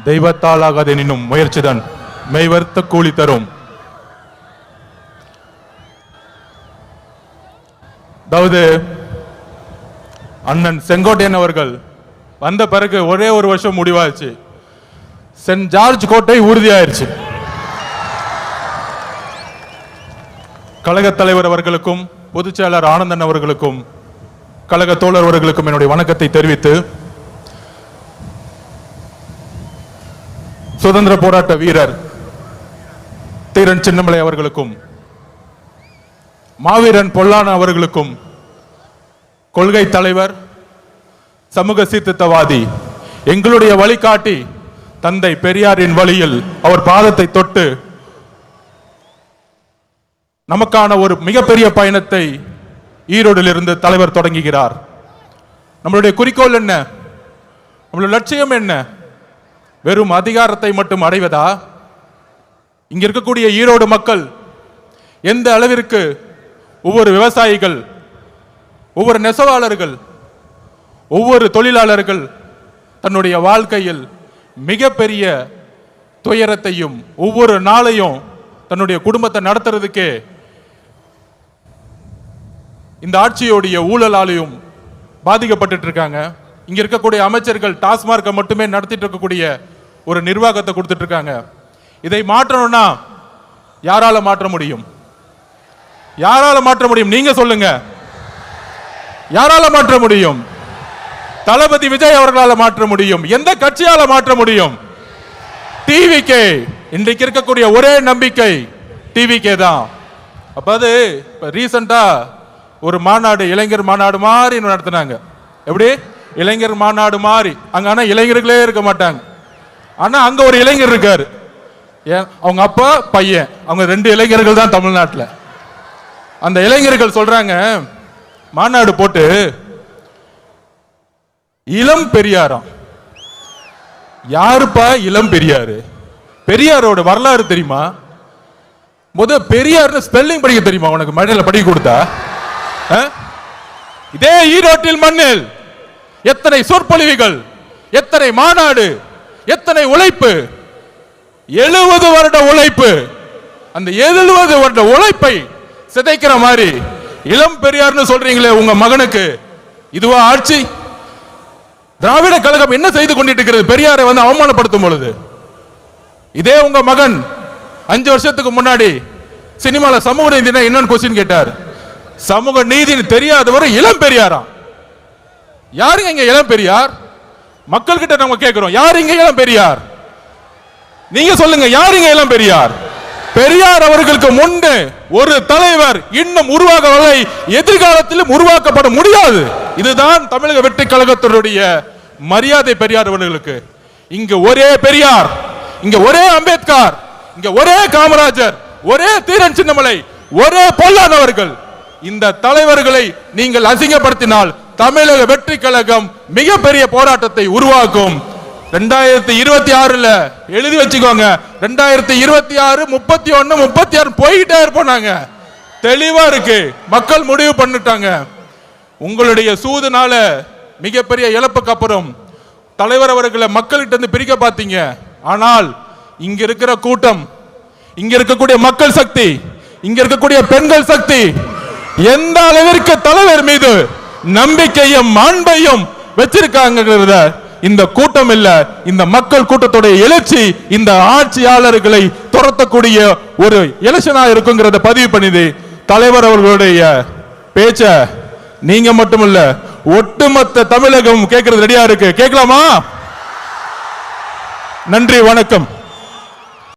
தெய்வத்தால் ஆகாதெனினும் முயற்சிதான் மெய்வர்த்த கூலி தரும். அதாவது அண்ணன் செங்கோட்டையன் அவர்கள் வந்த பிறகு ஒரே ஒரு வருஷம் முடிவாச்சு. சென்ட் ஜார்ஜ் கோட்டை உறுதியாயிருச்சு. கழக தலைவர் அவர்களுக்கும் பொதுச் செயலாளர் ஆனந்தன் அவர்களுக்கும் கழக தோழர் அவர்களுக்கும் என்னுடைய வணக்கத்தை தெரிவித்து, சுதந்திர போராட்ட வீரர் தீரன் சின்னமலை அவர்களுக்கும் மாவீரன் பொல்லான அவர்களுக்கும் கொள்கை தலைவர் சமூக சீர்திருத்தவாதி எங்களுடைய வழிகாட்டி தந்தை பெரியாரின் வழியில் அவர் பாதத்தை தொட்டு நமக்கான ஒரு மிகப்பெரிய பயணத்தை ஈரோடில் இருந்து தலைவர் தொடங்குகிறார். நம்மளுடைய குறிக்கோள் என்ன? நம்மளுடைய லட்சியம் என்ன? வெறும் அதிகாரத்தை மட்டும் அடைவதா? இங்க இருக்கக்கூடிய ஈரோடு மக்கள் எந்த அளவிற்கு ஒவ்வொரு விவசாயிகள், ஒவ்வொரு நெசவாளர்கள், ஒவ்வொரு தொழிலாளர்கள் தன்னுடைய வாழ்க்கையில் மிகப்பெரிய துயரத்தையும் ஒவ்வொரு நாளையும் தன்னுடைய குடும்பத்தை நடத்துறதுக்கே இந்த ஆட்சியோடைய ஊழலாலையும் பாதிக்கப்பட்டு இருக்காங்க. இங்க இருக்கக்கூடிய அமைச்சர்கள் டாஸ்மார்க்கை மட்டுமே நடத்திட்டு இருக்கக்கூடிய ஒரு நிர்வாகத்தை கொடுத்துட்டு இருக்காங்க. இதை மாற்றணும்னா யாரால மாற்ற முடியும்? யாரால மாற்ற முடியும்? நீங்க சொல்லுங்க. யாரால மாற்ற முடியும்? தளபதி விஜய் அவர்களால் மாற்ற முடியும். எந்த கட்சியால மாற்ற முடியும்? டிவிகே. இன்றைக்கு இருக்கக்கூடிய ஒரே நம்பிக்கை டிவிகே தான். அப்ப அது ரீசெண்டா ஒரு மாநாடு, இளைஞர் மாநாடு மாதிரி நடத்தினாங்க. எப்படி? இளைஞர் மாநாடு மாதிரி. அங்க ஆனா இளைஞர்களே இருக்க மாட்டாங்க. ஆனா அங்க ஒரு இளைஞர் இருக்காரு. அவங்க அப்பா பையன், அவங்க 2 இளைஞர்கள் தான் தமிழ்நாட்டில். அந்த இளைஞர்கள் சொல்றாங்க, மாநாடு போட்டு இளம் பெரியாராம். யாருப்பா இளம் பெரியாரு? பெரியாரோட வரலாறு தெரியுமா? பெரியார் ஸ்பெல்லிங் படிக்க தெரியுமா உனக்கு? மழையில படிக்க கொடுத்தா? இதே ஈரோட்டில் மண்ணில் எத்தனை சொற்பொழிவுகள், எத்தனை மாநாடு, எத்தனை உழைப்பு, 70 வருட உழைப்பு. அந்த 70 வருட உழைப்பை சிதைக்கிற மாதிரி இளம் பெரியார்னு சொல்றீங்களே உங்க மகனுக்கு, இதுவா ஆட்சி? திராவிட கழகம் என்ன செய்து கொண்டிட்டு இருக்கிறது? பெரியாரை அவமானப்படுத்தும் பொழுது இதே உங்க மகன் 5 வருஷத்துக்கு முன்னாடி சினிமால சமூக நீதினா என்னன்னு கொஸ்டின் கேட்டார். சமூக நீதி தெரியாதவர் இளம் பெரியாராம். யாருங்க இங்க இளம் பெரியார்? மக்கள் கிட்ட நம்ம கேட்கிறோம், யார் இங்க இளம் பெரியார்? நீங்க சொல்லுங்க, யார் இங்க இளம் பெரியார்? பெரியார் அவர்களுக்கு முன்பு ஒரு தலைவர் இன்னும் உருவாகவில்லை, எதிர்காலத்திலும் உருவாக்கப்பட முடியாது. இதுதான் தமிழக வெற்றி கழகத்தினுடைய மரியாதை. பெரியார் அவர்களுக்கு இங்க ஒரே பெரியார், இங்க ஒரே அம்பேத்கர், இங்க ஒரே காமராஜர், ஒரே தீரன் சின்னமலை, ஒரே பொல்லானவர்கள். இந்த தலைவர்களை நீங்கள் அசிங்கப்படுத்தினால் தமிழக வெற்றி கழகம் மிகப்பெரிய போராட்டத்தை உருவாக்கும். 2026 எழுதி வச்சுக்கோங்க. 2026, 31, 36 போயிட்டே இருப்போம். தெளிவா இருக்கு, மக்கள் முடிவு பண்ணிட்டாங்க. உங்களுடைய சூதுனால மிகப்பெரிய இழப்புக்கு அப்புறம் தலைவர் அவர்களை மக்கள்கிட்ட இருந்து பிரிக்க பார்த்தீங்க. ஆனால் இங்க இருக்கிற கூட்டம், இங்க இருக்கக்கூடிய மக்கள் சக்தி, இங்க இருக்கக்கூடிய பெண்கள் சக்தி எந்த அளவிற்கு தலைவர் மீது நம்பிக்கையும் அன்பையும் வச்சிருக்காங்க. இந்த கூட்டம் இல்ல, இந்த மக்கள் கூட்டத்துடைய எழுச்சி இந்த ஆட்சியாளர்களை துரத்தக்கூடிய ஒரு எலெக்ஷனா இருக்குங்கிறத பதிவு பண்ணிது. தலைவர் அவர்களுடைய பேச்ச நீங்க மட்டுமல்ல, ஒட்டுமொத்த தமிழகம் கேட்கறது ரெடியா இருக்கு. கேட்கலாமா? நன்றி, வணக்கம்.